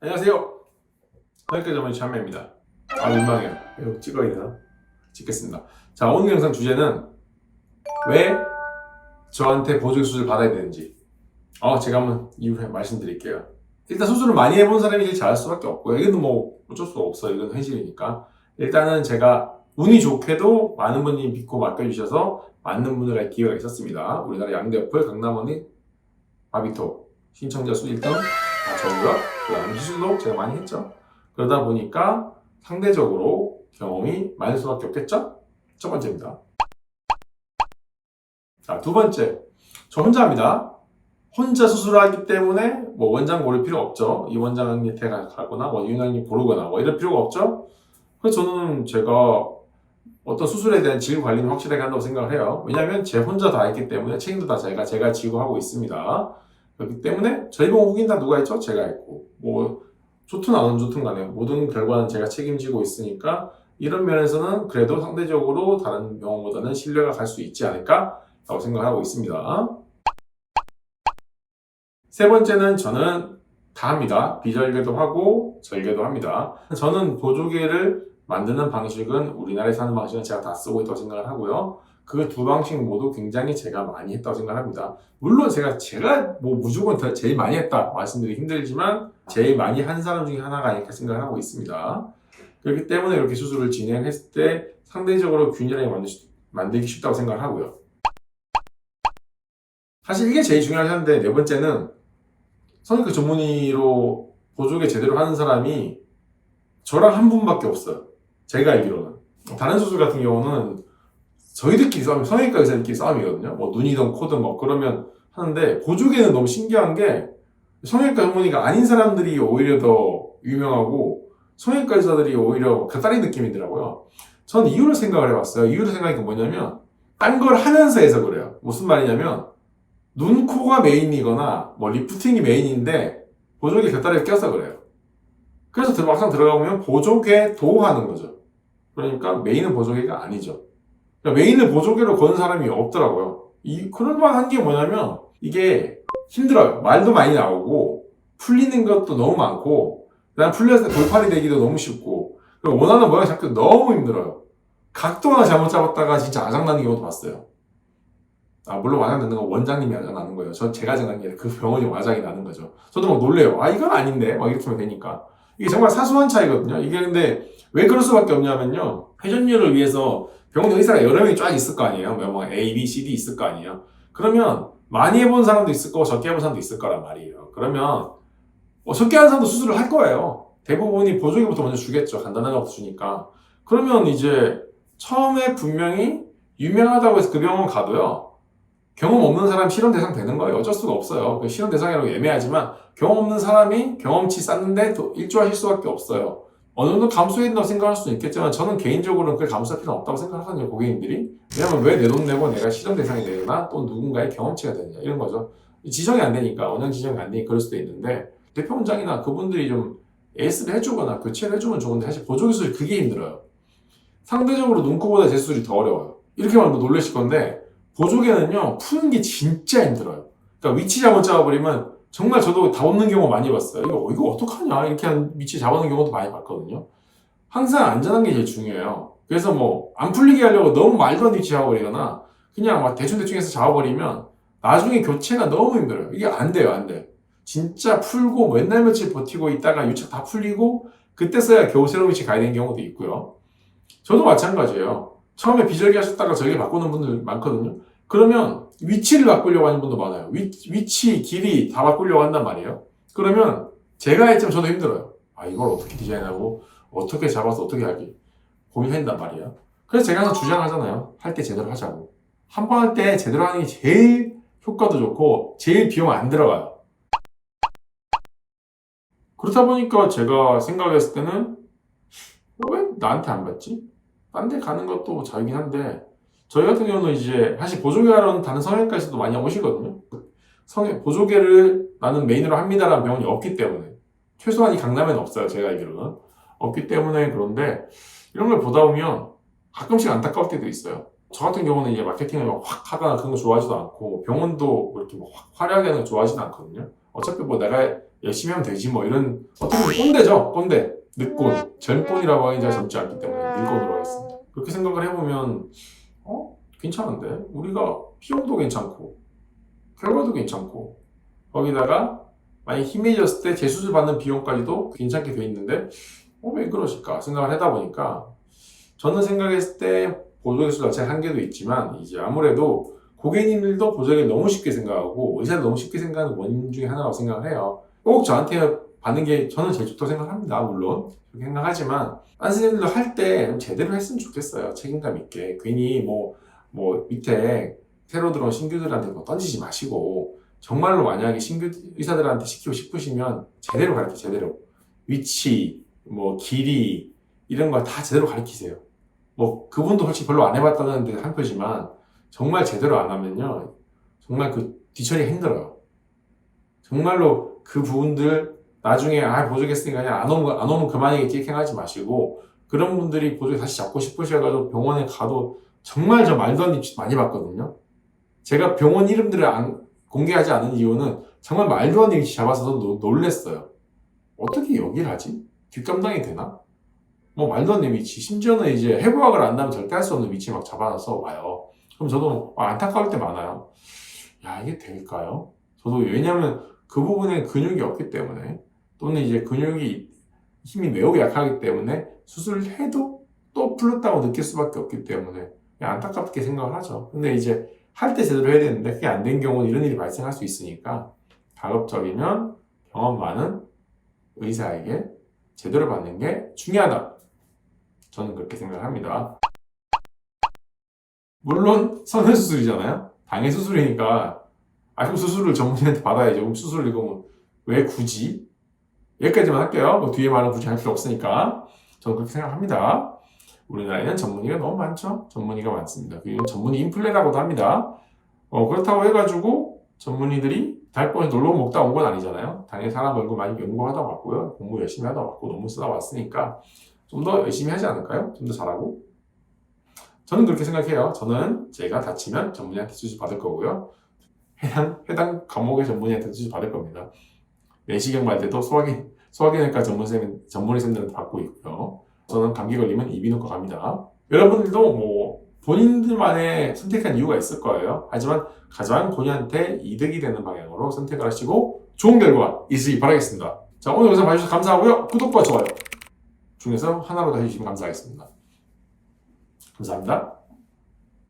안녕하세요. 성형외과 전문의 최한명입니다. 민망해요. 이거 찍어야 되나? 찍겠습니다. 자, 오늘 영상 주제는 왜 저한테 보조기 수술 받아야 되는지 제가 한번 이유를 말씀드릴게요. 일단 수술을 많이 해본 사람이 제일 잘할 수밖에 없고요. 이건 뭐 어쩔 수가 없어요. 이건 현실이니까. 일단은 제가 운이 좋게도 많은 분이 믿고 맡겨주셔서 맞는 분을 할 기회가 있었습니다. 우리나라 양대어플, 강남원의 바비톡 신청자 수 1등 다 저고요. 그 다음 기술도 제가 많이 했죠. 그러다 보니까 상대적으로 경험이 많을 수밖에 없겠죠? 첫 번째입니다. 자, 두 번째. 저 혼자 합니다. 혼자 수술하기 때문에 뭐 원장 고를 필요 없죠. 이 원장 밑에 가거나 뭐 유난히 고르거나 뭐 이럴 필요가 없죠. 그래서 저는 제가 어떤 수술에 대한 질 관리는 확실하게 한다고 생각을 해요. 왜냐하면 제 혼자 다 했기 때문에 책임도 다 제가 지고 하고 있습니다. 그렇기 때문에 저희 병원 후기는 다 누가 했죠? 제가 했고 뭐 좋든 안 좋든 간에 모든 결과는 제가 책임지고 있으니까 이런 면에서는 그래도 상대적으로 다른 병원보다는 신뢰가 갈 수 있지 않을까 라고 생각하고 있습니다. 세 번째는 저는 다 합니다. 비절개도 하고 절개도 합니다. 저는 보조개를 만드는 방식은 우리나라에서 하는 방식은 제가 다 쓰고 있다고 생각을 하고요. 그 두 방식 모두 굉장히 제가 많이 했다고 생각합니다. 물론 제가 뭐 무조건 제일 많이 했다 말씀드리기 힘들지만 제일 많이 한 사람 중에 하나가 아닐까 생각을 하고 있습니다. 그렇기 때문에 이렇게 수술을 진행했을 때 상대적으로 균일하게 만들기 쉽다고 생각을 하고요. 사실 이게 제일 중요하긴 한데 네 번째는 성형외과 전문의로 보조개 제대로 하는 사람이 저랑 한 분밖에 없어요. 제가 알기로는. 다른 수술 같은 경우는 저희들끼리 싸움, 성형외과 의사들끼리 싸움이거든요. 뭐 눈이든 코든 뭐 그러면 하는데 보조개는 너무 신기한 게 성형외과 전문의가 아닌 사람들이 오히려 더 유명하고 성형외과 의사들이 오히려 곁다리 느낌이더라고요. 전 이유를 생각을 해봤어요. 이유를 생각하니까 뭐냐면 딴 걸 하면서 해서 그래요. 무슨 말이냐면 눈, 코가 메인이거나 뭐 리프팅이 메인인데 보조개 곁다리를 껴서 그래요. 그래서 막상 들어가보면 보조개도 하는 거죠. 그러니까 메인은 보조개가 아니죠. 그러니까 메인을 보조개로 거는 사람이 없더라고요. 그럴만한 게 뭐냐면 이게 힘들어요. 말도 많이 나오고 풀리는 것도 너무 많고 그다음 풀렸을 때 돌팔이 되기도 너무 쉽고 그리고 원하는 모양 잡기도 너무 힘들어요. 각도 하나 잘못 잡았다가 진짜 아작나는 경우도 봤어요. 물론 아작 나는 건 원장님이 아작 나는 거예요. 제가 아작 나는 게 아니라 그 병원이 아작이 나는 거죠. 저도 막 놀래요. 이건 아닌데 막 이렇게 하면 되니까. 이게 정말 사소한 차이거든요. 이게 근데 왜 그럴 수밖에 없냐면요. 회전율을 위해서 병원 의사가 여러 명이 쫙 있을 거 아니에요. 뭐 A, B, C, D 있을 거 아니에요. 그러면 많이 해본 사람도 있을 거고 적게 해본 사람도 있을 거란 말이에요. 그러면 적게 하는 사람도 수술을 할 거예요. 대부분이 보조기부터 먼저 주겠죠. 간단한 것부터 주니까. 그러면 이제 처음에 분명히 유명하다고 해서 그 병원 가도요. 경험 없는 사람 실험 대상 되는 거예요. 어쩔 수가 없어요. 실험 대상이라고 애매하지만 경험 없는 사람이 경험치 쌓는데 일조하실 수밖에 없어요. 어느 정도 감수해야 된다고 생각할 수는 있겠지만 저는 개인적으로는 그걸 감수할 필요는 없다고 생각하거든요. 고객님들이. 왜냐면 왜 내 돈 내고 내가 실험 대상이 되나 또 누군가의 경험치가 되느냐 이런 거죠. 지정이 안 되니까 원형 지정이 안 되니까 그럴 수도 있는데 대표 원장이나 그분들이 좀 에이스를 해주거나 교체를 해주면 좋은데 사실 보조기술이 그게 힘들어요. 상대적으로 눈코보다 제 수술이 더 어려워요. 이렇게 말하면 놀라실 건데 보조개는요, 푸는 게 진짜 힘들어요. 그러니까 위치 잘못 잡아버리면 정말 저도 다 없는 경우 많이 봤어요. 이거 어떡하냐? 이렇게 한 위치 잡아놓은 경우도 많이 봤거든요. 항상 안전한 게 제일 중요해요. 그래서 뭐, 안 풀리게 하려고 너무 말도 안 되게 위치 잡아버리거나 그냥 막 대충대충 해서 잡아버리면 나중에 교체가 너무 힘들어요. 이게 안 돼요, 안 돼. 진짜 풀고 뭐 옛날 며칠 버티고 있다가 유착 다 풀리고 그때서야 겨우 새로운 위치 가야 되는 경우도 있고요. 저도 마찬가지예요. 처음에 비절개 하셨다가 절개 바꾸는 분들 많거든요. 그러면 위치를 바꾸려고 하는 분도 많아요. 위치, 길이 다 바꾸려고 한단 말이에요. 그러면 제가 했지만 저도 힘들어요. 이걸 어떻게 디자인하고 어떻게 잡아서 어떻게 하기 고민한단 말이에요. 그래서 제가 항상 주장하잖아요. 할 때 제대로 하자고. 한 번 할 때 제대로 하는 게 제일 효과도 좋고 제일 비용 안 들어가요. 그렇다 보니까 제가 생각했을 때는 왜 나한테 안 받지? 딴 데 가는 것도 자유긴 한데 저희 같은 경우는 이제 사실 보조개하러는 다른 성형외과에서도 많이 오시거든요. 보조개를 나는 메인으로 합니다라는 병원이 없기 때문에 최소한 이 강남에는 없어요. 제가 알기로는 없기 때문에 그런데 이런 걸 보다 보면 가끔씩 안타까울 때도 있어요. 저 같은 경우는 이제 마케팅을 확 하거나 그런 거 좋아하지도 않고 병원도 이렇게 확 화려하게 하는 거 좋아하지도 않거든요. 어차피 뭐 내가 열심히 하면 되지 뭐 이런 어떻게 보면 꼰대죠. 꼰대. 늑꼰. 젊꼰이라고 하기 제가 젊지 않기 때문에 늙꼰으로 하겠습니다. 그렇게 생각을 해보면 괜찮은데? 우리가 비용도 괜찮고 결과도 괜찮고 거기다가 만약 희미해졌을 때 재수술 받는 비용까지도 괜찮게 돼 있는데 왜 그러실까 생각을 하다 보니까 저는 생각했을 때 보조기술 자체의 한계도 있지만 이제 아무래도 고객님들도 보조기를 너무 쉽게 생각하고 의사도 너무 쉽게 생각하는 원인 중에 하나라고 생각을 해요. 꼭 저한테 받는 게 저는 제일 좋다고 생각합니다. 물론 그렇게 생각하지만 딴 선생님들도 할 때 제대로 했으면 좋겠어요. 책임감 있게. 괜히 뭐 밑에 새로 들어온 신규들한테 뭐 던지지 마시고 정말로 만약에 신규 의사들한테 시키고 싶으시면 제대로 가르쳐 제대로 위치 뭐 길이 이런 걸 다 제대로 가르치세요. 뭐 그분도 솔직히 별로 안 해봤다는데 한 표지만 정말 제대로 안 하면요 정말 그 뒤처리 힘들어요. 정말로 그 부분들 나중에 보조겠으니까 그냥 안 오면 그만이겠지 생각하지 마시고 그런 분들이 보조개 다시 잡고 싶으셔가지고 병원에 가도 정말 저 말도 안 되는 짓 많이 봤거든요. 제가 병원 이름들을 공개하지 않은 이유는 정말 말도 안 되는 짓 잡아서 놀랬어요. 어떻게 여기를 하지? 뒷감당이 되나? 뭐 말도 안 되는 위치, 심지어는 이제 해부학을 안다면 절대 할 수 없는 위치 막 잡아놔서 와요. 그럼 저도 안타까울 때 많아요. 야, 이게 될까요? 저도 왜냐면 그 부분에 근육이 없기 때문에 또는 이제 근육이 힘이 매우 약하기 때문에 수술을 해도 또 풀렸다고 느낄 수밖에 없기 때문에 안타깝게 생각을 하죠. 근데 이제 할 때 제대로 해야 되는데 그게 안 된 경우는 이런 일이 발생할 수 있으니까 가급적이면 경험 많은 의사에게 제대로 받는 게 중요하다. 저는 그렇게 생각을 합니다. 물론 선회수술이잖아요. 당해 수술이니까 그럼 수술을 전문의한테 받아야죠. 그럼 수술을 이거 왜 굳이? 여기까지만 할게요. 뭐 뒤에 말은 굳이 할 필요 없으니까 저는 그렇게 생각합니다. 우리나라에는 전문의가 너무 많죠. 전문의가 많습니다. 그리고 전문의 인플레라고도 합니다. 그렇다고 해가지고 전문의들이 달번에 놀러 먹다 온 건 아니잖아요. 당연히 사람 얼굴 많이 연구하다 왔고요. 공부 열심히 하다 왔고 논문 쓰다 왔으니까 좀 더 열심히 하지 않을까요? 좀 더 잘하고. 저는 그렇게 생각해요. 저는 제가 다치면 전문의한테 수술 받을 거고요. 해당 과목의 전문의한테 수술 받을 겁니다. 내시경 갈 때도 소화기내과 전문의쌤들한테 받고 있고요. 저는 감기 걸리면 이비인후과 갑니다. 여러분들도 뭐 본인들만의 선택한 이유가 있을 거예요. 하지만 가장 본인한테 이득이 되는 방향으로 선택을 하시고 좋은 결과 있으기 바라겠습니다. 자, 오늘 영상 봐주셔서 감사하고요. 구독과 좋아요 중에서 하나로 더 해주시면 감사하겠습니다. 감사합니다.